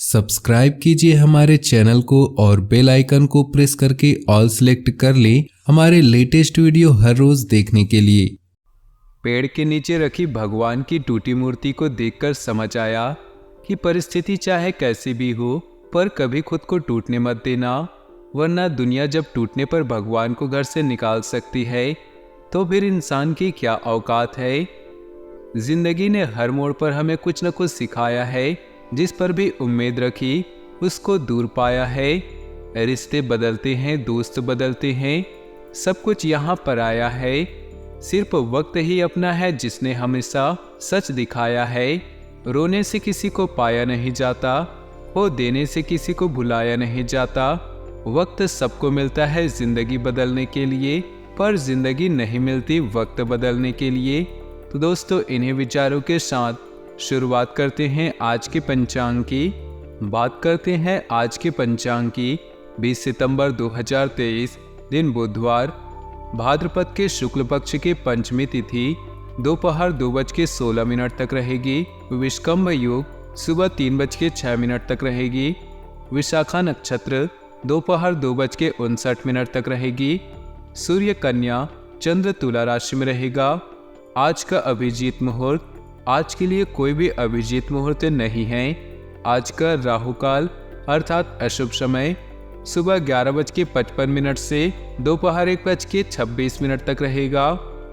Subscribe कीजिए हमारे channel को और बेल आइकन को प्रेस करके ऑल सेलेक्ट कर लें हमारे लेटेस्ट वीडियो हर रोज देखने के लिए। पेड़ के नीचे रखी भगवान की टूटी मूर्ति को देखकर समझ आया कि परिस्थिति चाहे कैसी भी हो पर कभी खुद को टूटने मत देना, वरना दुनिया जब टूटने पर भगवान को घर से निकाल सकती है तो फिर इंसान की क्या औकात है। जिंदगी ने हर मोड़ पर हमें कुछ न कुछ सिखाया है, जिस पर भी उम्मीद रखी उसको दूर पाया है। रिश्ते बदलते हैं, दोस्त बदलते हैं, सब कुछ यहाँ पर आया है। सिर्फ वक्त ही अपना है जिसने हमेशा सच दिखाया है। रोने से किसी को पाया नहीं जाता, वो देने से किसी को भुलाया नहीं जाता। वक्त सबको मिलता है जिंदगी बदलने के लिए, पर जिंदगी नहीं मिलती वक्त बदलने के लिए। तो दोस्तों, इन्हीं विचारों के साथ शुरुआत करते हैं आज के पंचांग की। बात करते हैं आज के पंचांग की। 20 सितंबर 2023 दिन बुधवार, भाद्रपद के शुक्ल पक्ष की पंचमी तिथि दोपहर 2:16 तक रहेगी। विषकंभ योग सुबह 3:06 तक रहेगी। विशाखा नक्षत्र दोपहर 2:59 तक रहेगी। सूर्य कन्या, चंद्र तुला राशि में रहेगा। आज का अभिजीत मुहूर्त, आज के लिए कोई भी अभिजीत मुहूर्त नहीं है। आज का राहु काल अर्थात अशुभ समय सुबह 11:55 से दोपहर 1:26 तक रहेगा।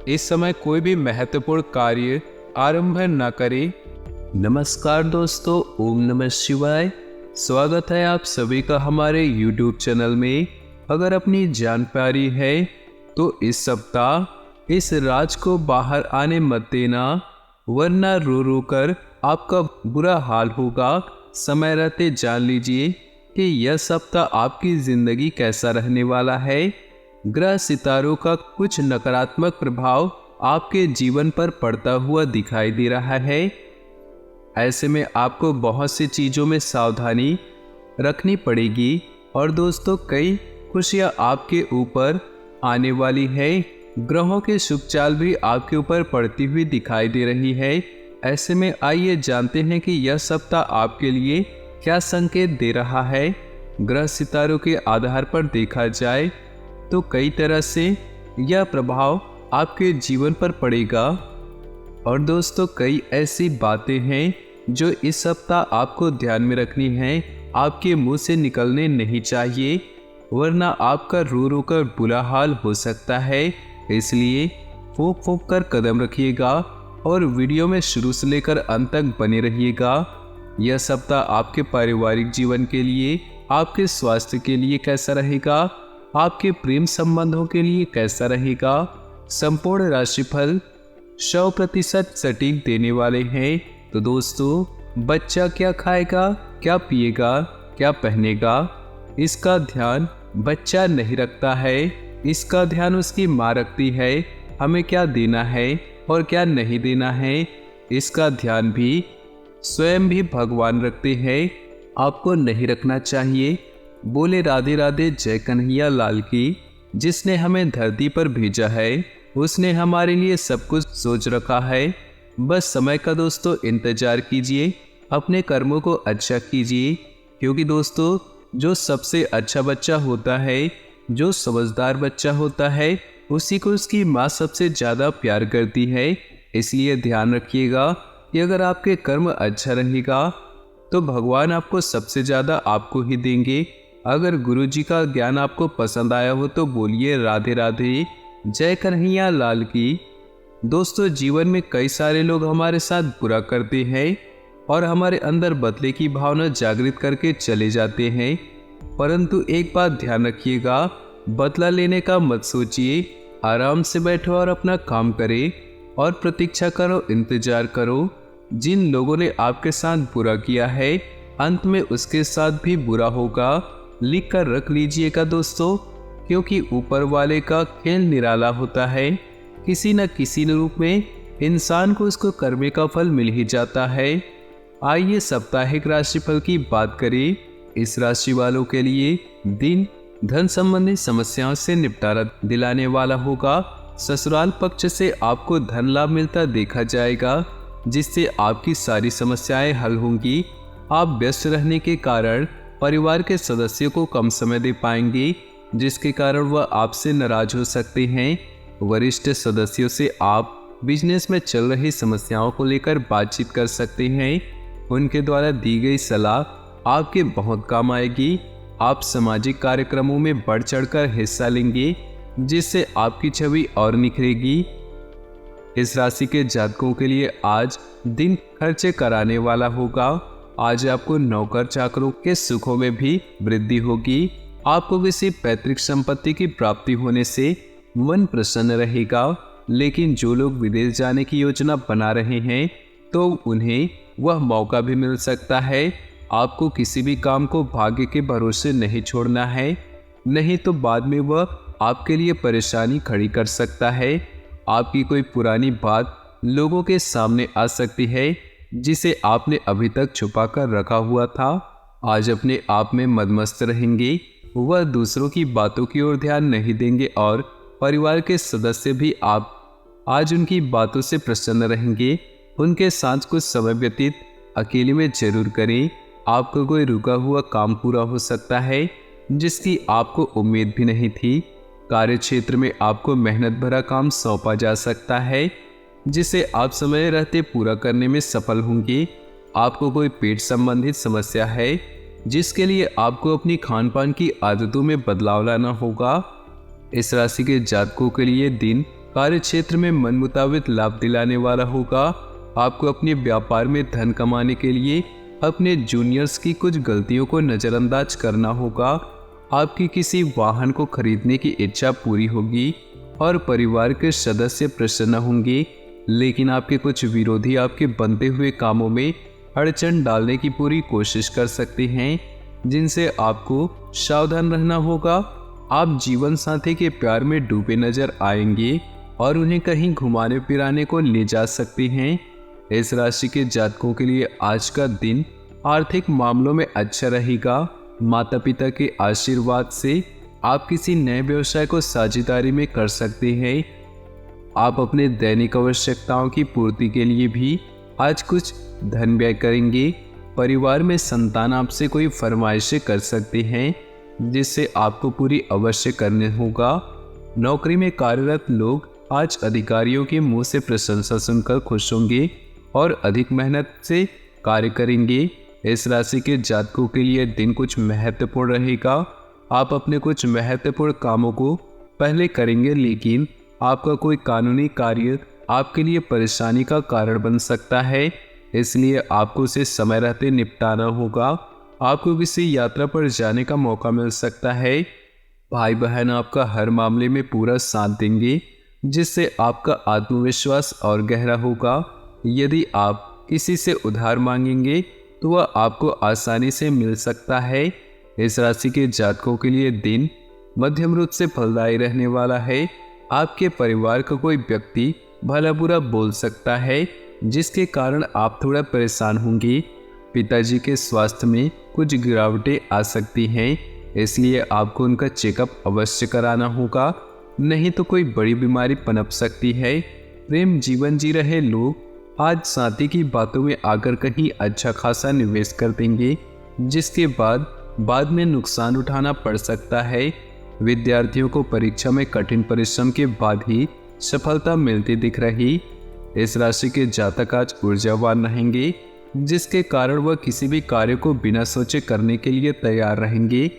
इस समय कोई भी महत्वपूर्ण कार्य आरंभ न करें। नमस्कार दोस्तों, ओम नमः शिवाय। स्वागत है आप सभी का हमारे YouTube चैनल में। अगर अपनी जान प्यारी है तो इस सप्ताह इस राज को बाहर आने मत देना, वरना रो रो कर आपका बुरा हाल होगा। समय रहते जान लीजिए कि यह सप्ताह आपकी ज़िंदगी कैसा रहने वाला है। ग्रह सितारों का कुछ नकारात्मक प्रभाव आपके जीवन पर पड़ता हुआ दिखाई दे रहा है। ऐसे में आपको बहुत सी चीज़ों में सावधानी रखनी पड़ेगी। और दोस्तों, कई खुशियाँ आपके ऊपर आने वाली है। ग्रहों के शुभ चाल भी आपके ऊपर पड़ती हुई दिखाई दे रही है। ऐसे में आइए जानते हैं कि यह सप्ताह आपके लिए क्या संकेत दे रहा है। ग्रह सितारों के आधार पर देखा जाए तो कई तरह से यह प्रभाव आपके जीवन पर पड़ेगा। और दोस्तों, कई ऐसी बातें हैं जो इस सप्ताह आपको ध्यान में रखनी है, आपके मुंह से निकलने नहीं चाहिए, वरना आपका रो रो कर बुरा हाल हो सकता है। इसलिए फूंक फूंक कर कदम रखिएगा और वीडियो में शुरू से लेकर अंत तक बने रहिएगा। यह सप्ताह आपके पारिवारिक जीवन के लिए, आपके स्वास्थ्य के लिए कैसा रहेगा, आपके प्रेम संबंधों के लिए कैसा रहेगा, संपूर्ण राशिफल 100% सटीक देने वाले हैं। तो दोस्तों, बच्चा क्या खाएगा, क्या पिएगा, क्या पहनेगा, इसका ध्यान बच्चा नहीं रखता है, इसका ध्यान उसकी माँ रखती है। हमें क्या देना है और क्या नहीं देना है, इसका ध्यान भी स्वयं भी भगवान रखते हैं। आपको नहीं रखना चाहिए। बोले राधे राधे जय कन्हैया लाल की। जिसने हमें धरती पर भेजा है उसने हमारे लिए सब कुछ सोच रखा है। बस समय का दोस्तों इंतजार कीजिए, अपने कर्मों को अच्छा कीजिए, क्योंकि दोस्तों, जो सबसे अच्छा बच्चा होता है, जो समझदार बच्चा होता है, उसी को उसकी माँ सबसे ज़्यादा प्यार करती है। इसलिए ध्यान रखिएगा कि अगर आपके कर्म अच्छा रहेगा तो भगवान आपको सबसे ज़्यादा आपको ही देंगे। अगर गुरु जी का ज्ञान आपको पसंद आया हो तो बोलिए राधे राधे जय कन्हैया लाल की। दोस्तों, जीवन में कई सारे लोग हमारे साथ बुरा करते हैं और हमारे अंदर बदले की भावना जागृत करके चले जाते हैं, परंतु एक बात ध्यान रखिएगा, बदला लेने का मत सोचिए। आराम से बैठो और अपना काम करें और प्रतीक्षा करो, इंतजार करो। जिन लोगों ने आपके साथ बुरा किया है, अंत में उसके साथ भी बुरा होगा। लिख कर रख लीजिएगा दोस्तों, क्योंकि ऊपर वाले का खेल निराला होता है। किसी न किसी रूप में इंसान को उसको कर्म का फल मिल ही जाता है। आइए साप्ताहिक राशिफल की बात करें। इस राशि वालों के लिए दिन धन संबंधी समस्याओं से निपटारा दिलाने वाला होगा। ससुराल पक्ष से आपको धन लाभ मिलता देखा जाएगा, जिससे आपकी सारी समस्याएं हल होंगी। आप व्यस्त रहने के कारण परिवार के सदस्यों को कम समय दे पाएंगे, जिसके कारण वह आपसे नाराज हो सकते हैं। वरिष्ठ सदस्यों से आप बिजनेस में चल रही समस्याओं को लेकर बातचीत कर सकते हैं। उनके द्वारा दी गई सलाह आपके बहुत काम आएगी। आप सामाजिक कार्यक्रमों में बढ़ चढ़कर हिस्सा लेंगे, जिससे आपकी छवि और निखरेगी। इस राशि के जातकों के लिए आज दिन खर्चे कराने वाला होगा। आज आपको नौकर चाकरों के सुखों में भी वृद्धि होगी। आपको किसी पैतृक संपत्ति की प्राप्ति होने से मन प्रसन्न रहेगा। लेकिन जो लोग विदेश जाने की योजना बना रहे हैं तो उन्हें वह मौका भी मिल सकता है। आपको किसी भी काम को भाग्य के भरोसे नहीं छोड़ना है, नहीं तो बाद में वह आपके लिए परेशानी खड़ी कर सकता है। आपकी कोई पुरानी बात लोगों के सामने आ सकती है, जिसे आपने अभी तक छुपा कर रखा हुआ था। आज अपने आप में मदमस्त रहेंगे। वह दूसरों की बातों की ओर ध्यान नहीं देंगे और परिवार के सदस्य भी आप आज उनकी बातों से प्रसन्न रहेंगे। उनके साथ कुछ समय व्यतीत अकेले में जरूर करें। आपका कोई रुका हुआ काम पूरा हो सकता है, जिसकी आपको उम्मीद भी नहीं थी। कार्य क्षेत्र में आपको मेहनत भरा काम सौंपा जा सकता है, जिसे आप समय रहते पूरा करने में सफल होंगे। आपको कोई पेट संबंधित समस्या है, जिसके लिए आपको अपनी खान पान की आदतों में बदलाव लाना होगा। इस राशि के जातकों के लिए दिन कार्य क्षेत्र में मन मुताबिक लाभ दिलाने वाला होगा। आपको अपने व्यापार में धन कमाने के लिए अपने जूनियर्स की कुछ गलतियों को नज़रअंदाज करना होगा। आपकी किसी वाहन को खरीदने की इच्छा पूरी होगी और परिवार के सदस्य प्रसन्न होंगे। लेकिन आपके कुछ विरोधी आपके बनते हुए कामों में अड़चन डालने की पूरी कोशिश कर सकते हैं, जिनसे आपको सावधान रहना होगा। आप जीवन साथी के प्यार में डूबे नजर आएंगे और उन्हें कहीं घुमाने फिराने को ले जा सकते हैं। इस राशि के जातकों के लिए आज का दिन आर्थिक मामलों में अच्छा रहेगा। माता पिता के आशीर्वाद से आप किसी नए व्यवसाय को साझेदारी में कर सकते हैं। आप अपने दैनिक आवश्यकताओं की पूर्ति के लिए भी आज कुछ धन व्यय करेंगे। परिवार में संतान आपसे कोई फरमाइशें कर सकते हैं, जिससे आपको पूरी अवश्य करने होगा। नौकरी में कार्यरत लोग आज अधिकारियों के मुंह से प्रशंसा सुनकर खुश होंगे और अधिक मेहनत से कार्य करेंगे। इस राशि के जातकों के लिए दिन कुछ महत्वपूर्ण रहेगा। आप अपने कुछ महत्वपूर्ण कामों को पहले करेंगे, लेकिन आपका कोई कानूनी कार्य आपके लिए परेशानी का कारण बन सकता है, इसलिए आपको उसे समय रहते निपटाना होगा। आपको किसी यात्रा पर जाने का मौका मिल सकता है। भाई बहन आपका हर मामले में पूरा साथ देंगे, जिससे आपका आत्मविश्वास और गहरा होगा। यदि आप किसी से उधार मांगेंगे तो वह आपको आसानी से मिल सकता है। इस राशि के जातकों के लिए दिन मध्यम रूप से फलदायी रहने वाला है। आपके परिवार का कोई व्यक्ति भला बुरा बोल सकता है, जिसके कारण आप थोड़ा परेशान होंगे। पिताजी के स्वास्थ्य में कुछ गिरावटें आ सकती हैं, इसलिए आपको उनका चेकअप अवश्य कराना होगा, नहीं तो कोई बड़ी बीमारी पनप सकती है। प्रेम जीवन जी रहे लोग आज साथी की बातों में आकर कहीं अच्छा खासा निवेश कर देंगे, जिसके बाद में नुकसान उठाना पड़ सकता है। विद्यार्थियों को परीक्षा में कठिन परिश्रम के बाद ही सफलता मिलती दिख रही। इस राशि के जातक आज ऊर्जावान रहेंगे, जिसके कारण वह किसी भी कार्य को बिना सोचे करने के लिए तैयार रहेंगे।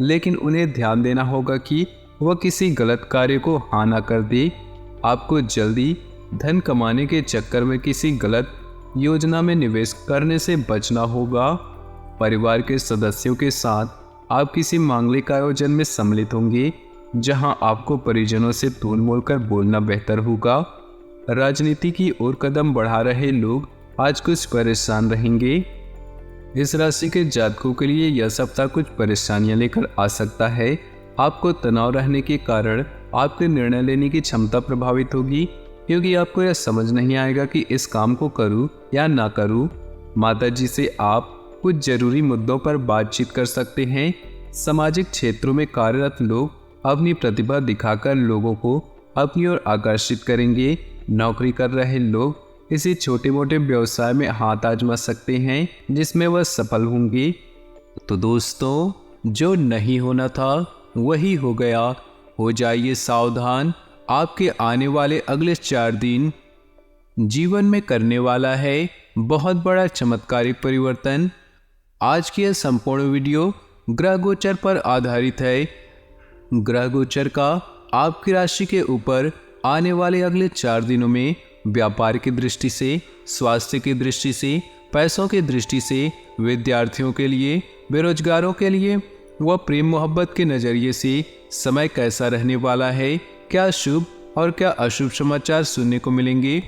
लेकिन उन्हें ध्यान देना होगा कि वह किसी गलत कार्य को हाँ ना कर दे। आपको जल्दी धन कमाने के चक्कर में किसी गलत योजना में निवेश करने से बचना होगा। परिवार के सदस्यों के साथ आप किसी मांगलिक आयोजन में सम्मिलित होंगे, जहां आपको परिजनों से तूल मोल कर बोलना बेहतर होगा। राजनीति की ओर कदम बढ़ा रहे लोग आज कुछ परेशान रहेंगे। इस राशि के जातकों के लिए यह सप्ताह कुछ परेशानियां लेकर आ सकता है। आपको तनाव रहने के कारण आपके निर्णय लेने की क्षमता प्रभावित होगी, क्योंकि आपको यह समझ नहीं आएगा कि इस काम को करूं या ना करूं। माताजी से आप कुछ जरूरी मुद्दों पर बातचीत कर सकते हैं। सामाजिक क्षेत्रों में कार्यरत लोग अपनी प्रतिभा दिखाकर लोगों को अपनी ओर आकर्षित करेंगे। नौकरी कर रहे लोग किसी छोटे मोटे व्यवसाय में हाथ आजमा सकते हैं जिसमें वह सफल होंगे। तो दोस्तों, जो नहीं होना था वही हो गया। हो जाइए सावधान, आपके आने वाले अगले 4 दिन जीवन में करने वाला है बहुत बड़ा चमत्कारिक परिवर्तन। आज की यह संपूर्ण वीडियो ग्रह गोचर पर आधारित है। ग्रह गोचर का आपकी राशि के ऊपर आने वाले अगले 4 दिनों में व्यापार की दृष्टि से, स्वास्थ्य की दृष्टि से, पैसों की दृष्टि से, विद्यार्थियों के लिए, बेरोजगारों के लिए व प्रेम मोहब्बत के नज़रिए से समय कैसा रहने वाला है, क्या शुभ और क्या अशुभ समाचार सुनने को मिलेंगे,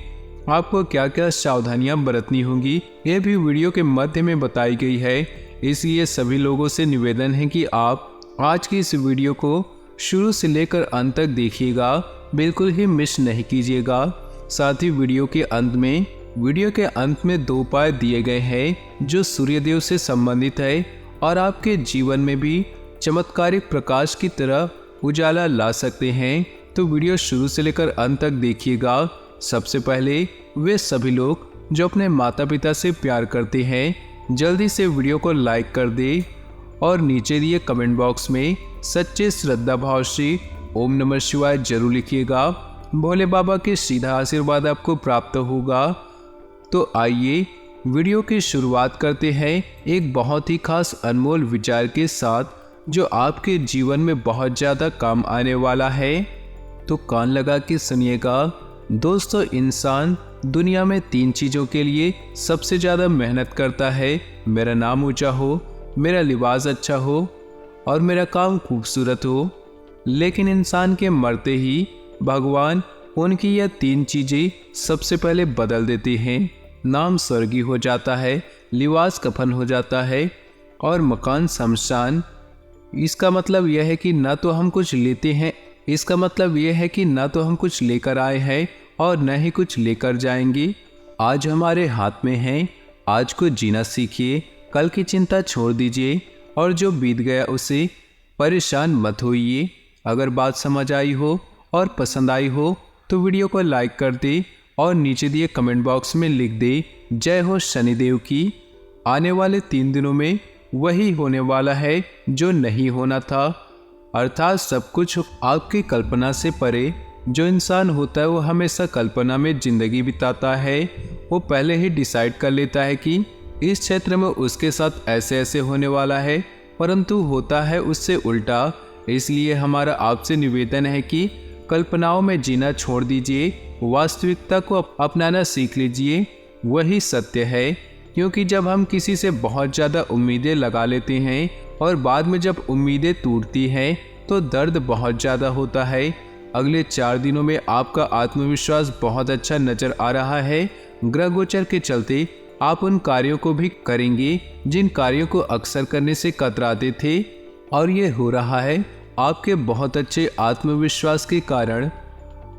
आपको क्या क्या सावधानियां बरतनी होंगी, ये भी वीडियो के मध्य में बताई गई है। इसलिए सभी लोगों से निवेदन है कि आप आज की इस वीडियो को शुरू से लेकर अंत तक देखिएगा, बिल्कुल ही मिस नहीं कीजिएगा। साथ ही वीडियो के अंत में 2 उपाय दिए गए हैं जो सूर्यदेव से संबंधित है और आपके जीवन में भी चमत्कारिक प्रकाश की तरह उजाला ला सकते हैं। तो वीडियो शुरू से लेकर अंत तक देखिएगा। सबसे पहले वे सभी लोग जो अपने माता पिता से प्यार करते हैं जल्दी से वीडियो को लाइक कर दे और नीचे दिए कमेंट बॉक्स में सच्चे श्रद्धा भाव से ओम नमः शिवाय जरूर लिखिएगा। भोले बाबा के सीधा आशीर्वाद आपको प्राप्त होगा। तो आइए वीडियो की शुरुआत करते हैं एक बहुत ही खास अनमोल विचार के साथ जो आपके जीवन में बहुत ज़्यादा काम आने वाला है। तो कान लगा के सुनिएगा। दोस्तों, इंसान दुनिया में 3 चीज़ों के लिए सबसे ज़्यादा मेहनत करता है। मेरा नाम ऊंचा हो, मेरा लिबास अच्छा हो और मेरा काम खूबसूरत हो। लेकिन इंसान के मरते ही भगवान उनकी यह 3 चीज़ें सबसे पहले बदल देते हैं। नाम स्वर्गीय हो जाता है, लिबास कफन हो जाता है और मकान शमशान। इसका मतलब यह है कि ना तो हम कुछ लेते हैं, इसका मतलब यह है कि ना तो हम कुछ लेकर आए हैं और न ही कुछ लेकर जाएंगे। आज हमारे हाथ में है, आज को जीना सीखिए, कल की चिंता छोड़ दीजिए और जो बीत गया उसे परेशान मत होइए। अगर बात समझ आई हो और पसंद आई हो तो वीडियो को लाइक कर दे और नीचे दिए कमेंट बॉक्स में लिख दे जय हो शनिदेव की। आने वाले 3 दिनों में वही होने वाला है जो नहीं होना था, अर्थात सब कुछ आपकी कल्पना से परे। जो इंसान होता है वो हमेशा कल्पना में जिंदगी बिताता है। वो पहले ही डिसाइड कर लेता है कि इस क्षेत्र में उसके साथ ऐसे ऐसे होने वाला है, परंतु होता है उससे उल्टा। इसलिए हमारा आपसे निवेदन है कि कल्पनाओं में जीना छोड़ दीजिए, वास्तविकता को अपनाना सीख लीजिए। वही सत्य है, क्योंकि जब हम किसी से बहुत ज़्यादा उम्मीदें लगा लेते हैं और बाद में जब उम्मीदें टूटती हैं तो दर्द बहुत ज़्यादा होता है। अगले 4 दिनों में आपका आत्मविश्वास बहुत अच्छा नज़र आ रहा है। ग्रह गोचर के चलते आप उन कार्यों को भी करेंगे जिन कार्यों को अक्सर करने से कतराते थे, और ये हो रहा है आपके बहुत अच्छे आत्मविश्वास के कारण।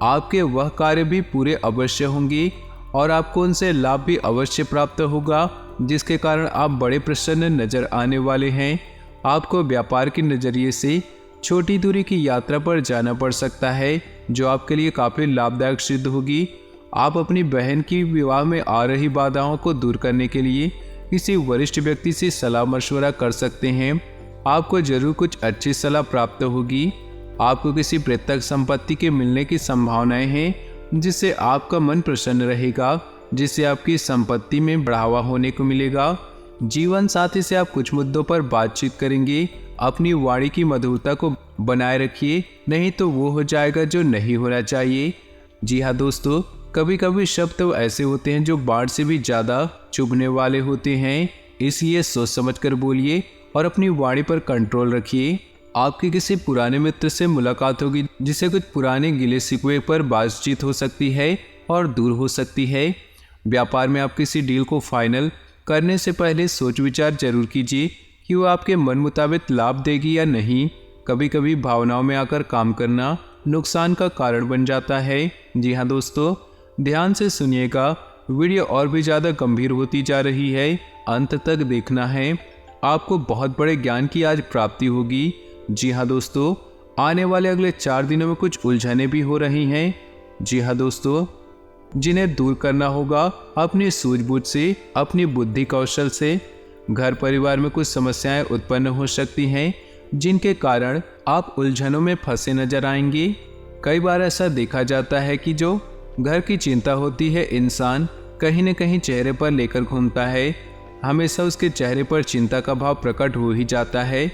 आपके वह कार्य भी पूरे अवश्य होंगे और आपको उनसे लाभ भी अवश्य प्राप्त होगा, जिसके कारण आप बड़े प्रसन्न नजर आने वाले हैं। आपको व्यापार के नज़रिए से छोटी दूरी की यात्रा पर जाना पड़ सकता है जो आपके लिए काफ़ी लाभदायक सिद्ध होगी। आप अपनी बहन की विवाह में आ रही बाधाओं को दूर करने के लिए किसी वरिष्ठ व्यक्ति से सलाह मशवरा कर सकते हैं। आपको जरूर कुछ अच्छी सलाह प्राप्त होगी। आपको किसी प्रत्यक्ष संपत्ति के मिलने की संभावनाएं हैं जिससे आपका मन प्रसन्न रहेगा, जिससे आपकी संपत्ति में बढ़ावा होने को मिलेगा। जीवन साथी से आप कुछ मुद्दों पर बातचीत करेंगे। अपनी वाणी की मधुरता को बनाए रखिए, नहीं तो वो हो जाएगा जो नहीं होना चाहिए। जी हाँ दोस्तों, कभी कभी शब्द तो ऐसे होते हैं जो बाढ़ से भी ज़्यादा चुभने वाले होते हैं, इसलिए सोच समझ कर बोलिए और अपनी वाणी पर कंट्रोल रखिए। आपके किसी पुराने मित्र से मुलाकात होगी जिससे कुछ पुराने गिले शिकवे पर बातचीत हो सकती है और दूर हो सकती है। व्यापार में आप किसी डील को फाइनल करने से पहले सोच विचार जरूर कीजिए कि वो आपके मन मुताबिक लाभ देगी या नहीं। कभी कभी भावनाओं में आकर काम करना नुकसान का कारण बन जाता है। जी हाँ दोस्तों, ध्यान से सुनिएगा, वीडियो और भी ज़्यादा गंभीर होती जा रही है, अंत तक देखना है। आपको बहुत बड़े ज्ञान की आज प्राप्ति होगी। जी हाँ दोस्तों, आने वाले अगले 4 दिनों में कुछ उलझनें भी हो रही हैं। जी हाँ दोस्तों, जिन्हें दूर करना होगा अपनी सूझबूझ से, अपनी बुद्धि कौशल से। घर परिवार में कुछ समस्याएं उत्पन्न हो सकती हैं जिनके कारण आप उलझनों में फंसे नजर आएंगे। कई बार ऐसा देखा जाता है कि जो घर की चिंता होती है इंसान कहीं न कहीं चेहरे पर लेकर घूमता है। हमेशा उसके चेहरे पर चिंता का भाव प्रकट हो ही जाता है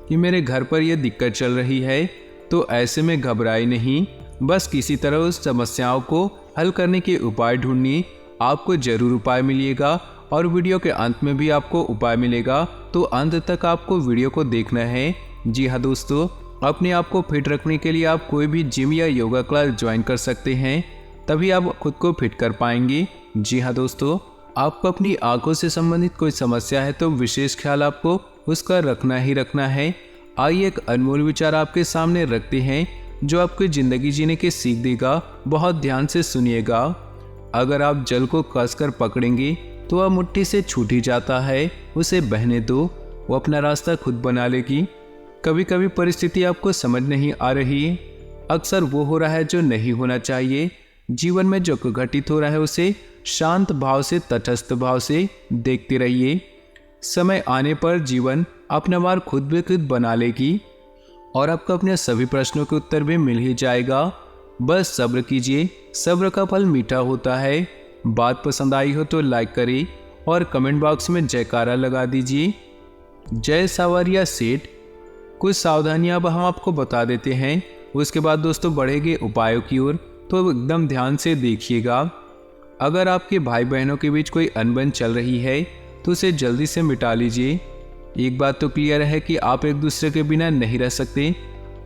कि मेरे घर पर यह दिक्कत चल रही है। तो ऐसे में घबराए नहीं, बस किसी तरह उस समस्याओं को हल करने के उपाय ढूंढिए। आपको जरूर उपाय मिलेगा और वीडियो के अंत में भी आपको उपाय मिलेगा, तो अंत तक आपको वीडियो को देखना है। जी हाँ दोस्तों, अपने आप को फिट रखने के लिए आप कोई भी जिम या योगा क्लास ज्वाइन कर सकते हैं, तभी आप खुद को फिट कर पाएंगे। जी हाँ दोस्तों, आपको अपनी आंखों से संबंधित कोई समस्या है तो विशेष ख्याल आपको उसका रखना ही रखना है। आइए एक अनमोल विचार आपके सामने रखते हैं जो आपको ज़िंदगी जीने की सीख देगा। बहुत ध्यान से सुनिएगा। अगर आप जल को कसकर पकड़ेंगे तो वह मुट्ठी से छूट ही जाता है, उसे बहने दो, वो अपना रास्ता खुद बना लेगी। कभी कभी परिस्थिति आपको समझ नहीं आ रही, अक्सर वो हो रहा है जो नहीं होना चाहिए। जीवन में जो घटित हो रहा है उसे शांत भाव से, तटस्थ भाव से देखते रहिए। समय आने पर जीवन अपना मार्ग खुद ब खुद बना लेगी और आपको अपने सभी प्रश्नों के उत्तर भी मिल ही जाएगा। बस सब्र कीजिए, सब्र का फल मीठा होता है। बात पसंद आई हो तो लाइक करें और कमेंट बॉक्स में जयकारा लगा दीजिए। जय सावरिया सेठ। कुछ सावधानियां अब हम आपको बता देते हैं, उसके बाद दोस्तों बढ़ेंगे उपायों की ओर, तो एकदम ध्यान से देखिएगा। अगर आपके भाई बहनों के बीच कोई अनबन चल रही है तो उसे जल्दी से मिटा लीजिए। एक बात तो क्लियर है कि आप एक दूसरे के बिना नहीं रह सकते।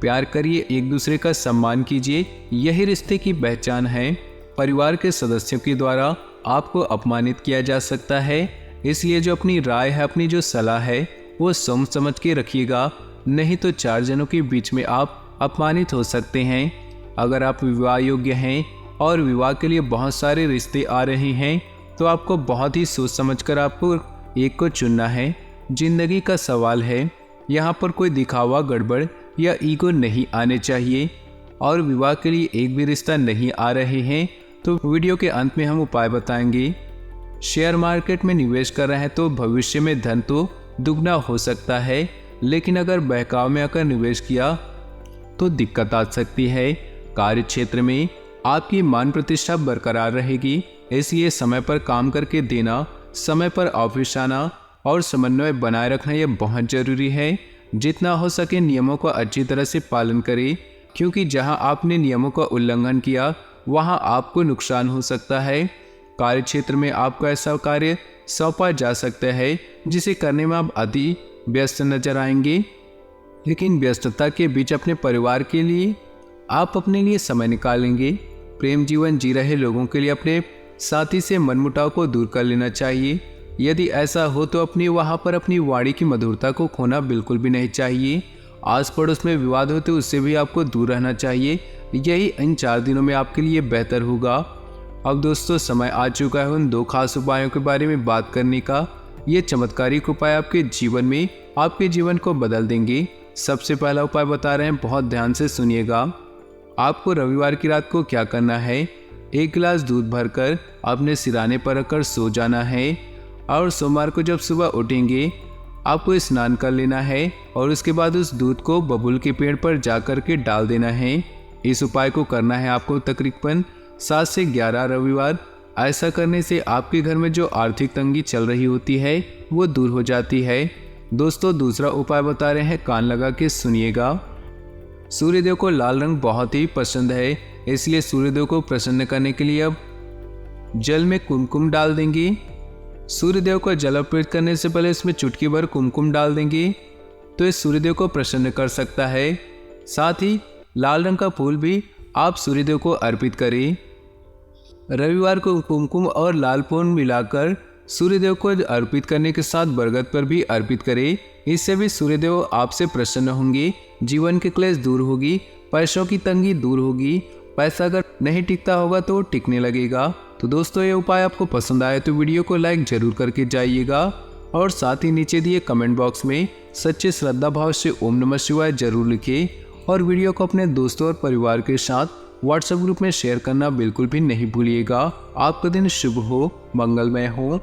प्यार करिए, एक दूसरे का सम्मान कीजिए, यही रिश्ते की पहचान है। परिवार के सदस्यों के द्वारा आपको अपमानित किया जा सकता है, इसलिए जो अपनी राय है, अपनी जो सलाह है वो सोच समझ के रखिएगा, नहीं तो चार जनों के बीच में आप अपमानित हो सकते हैं। अगर आप विवाह योग्य हैं और विवाह के लिए बहुत सारे रिश्ते आ रहे हैं तो आपको बहुत ही सोच समझकर आपको एक को चुनना है। जिंदगी का सवाल है, यहाँ पर कोई दिखावा, गड़बड़ या ईगो नहीं आने चाहिए। और विवाह के लिए एक भी रिश्ता नहीं आ रहे हैं तो वीडियो के अंत में हम उपाय बताएंगे। शेयर मार्केट में निवेश कर रहे हैं तो भविष्य में धन तो दुगना हो सकता है, लेकिन अगर बहकाव में आकर निवेश किया तो दिक्कत आ सकती है। कार्य क्षेत्र में आपकी मान प्रतिष्ठा बरकरार रहेगी, इसलिए समय पर काम करके देना, समय पर ऑफिस आना और समन्वय बनाए रखना यह बहुत जरूरी है। जितना हो सके नियमों का अच्छी तरह से पालन करें, क्योंकि जहां आपने नियमों का उल्लंघन किया वहां आपको नुकसान हो सकता है। कार्य क्षेत्र में आपको ऐसा कार्य सौंपा जा सकता है जिसे करने में आप अति व्यस्त नजर आएंगे, लेकिन व्यस्तता के बीच अपने परिवार के लिए आप अपने लिए समय निकालेंगे। प्रेम जीवन जी रहे लोगों के लिए अपने साथी से मनमुटाव को दूर कर लेना चाहिए। यदि ऐसा हो तो वहाँ पर अपनी वाणी की मधुरता को खोना बिल्कुल भी नहीं चाहिए। आस पड़ोस में विवाद हो तो उससे भी आपको दूर रहना चाहिए। यही इन 4 दिनों में आपके लिए बेहतर होगा। अब दोस्तों समय आ चुका है उन 2 खास उपायों के बारे में बात करने का। ये चमत्कारिक उपाय आपके जीवन में आपके जीवन को बदल देंगे। सबसे पहला उपाय बता रहे हैं, बहुत ध्यान से सुनिएगा। आपको रविवार की रात को क्या करना है, 1 गिलास दूध भरकर अपने सिराने पर रखकर सो जाना है और सोमवार को जब सुबह उठेंगे आपको स्नान कर लेना है और उसके बाद उस दूध को बबूल के पेड़ पर जाकर के डाल देना है। इस उपाय को करना है आपको तकरीबन 7 से 11 रविवार। ऐसा करने से आपके घर में जो आर्थिक तंगी चल रही होती है वो दूर हो जाती है। दोस्तों दूसरा उपाय बता रहे हैं, कान लगा के सुनिएगा। सूर्यदेव को लाल रंग बहुत ही पसंद है, इसलिए सूर्यदेव को प्रसन्न करने के लिए अब जल में कुमकुम डाल देंगे। सूर्यदेव को जल अर्पित करने से पहले इसमें चुटकी भर कुमकुम डाल देंगे तो इस सूर्यदेव को प्रसन्न कर सकता है। साथ ही लाल रंग का फूल भी आप सूर्यदेव को अर्पित करें। रविवार को कुमकुम और लाल फूल मिलाकर सूर्यदेव को अर्पित करने के साथ बरगद पर भी अर्पित करें। इससे भी सूर्यदेव आपसे प्रसन्न होंगे, जीवन के क्लेश दूर होगी, पैसों की तंगी दूर होगी। पैसा अगर नहीं टिकता होगा तो टिकने लगेगा। तो दोस्तों ये उपाय आपको पसंद आए तो वीडियो को लाइक जरूर करके जाइएगा और साथ ही नीचे दिए कमेंट बॉक्स में सच्चे श्रद्धा भाव से ओम नमः शिवाय जरूर लिखिए और वीडियो को अपने दोस्तों और परिवार के साथ व्हाट्सएप ग्रुप में शेयर करना बिल्कुल भी नहीं भूलिएगा। आपका दिन शुभ हो, मंगलमय हो।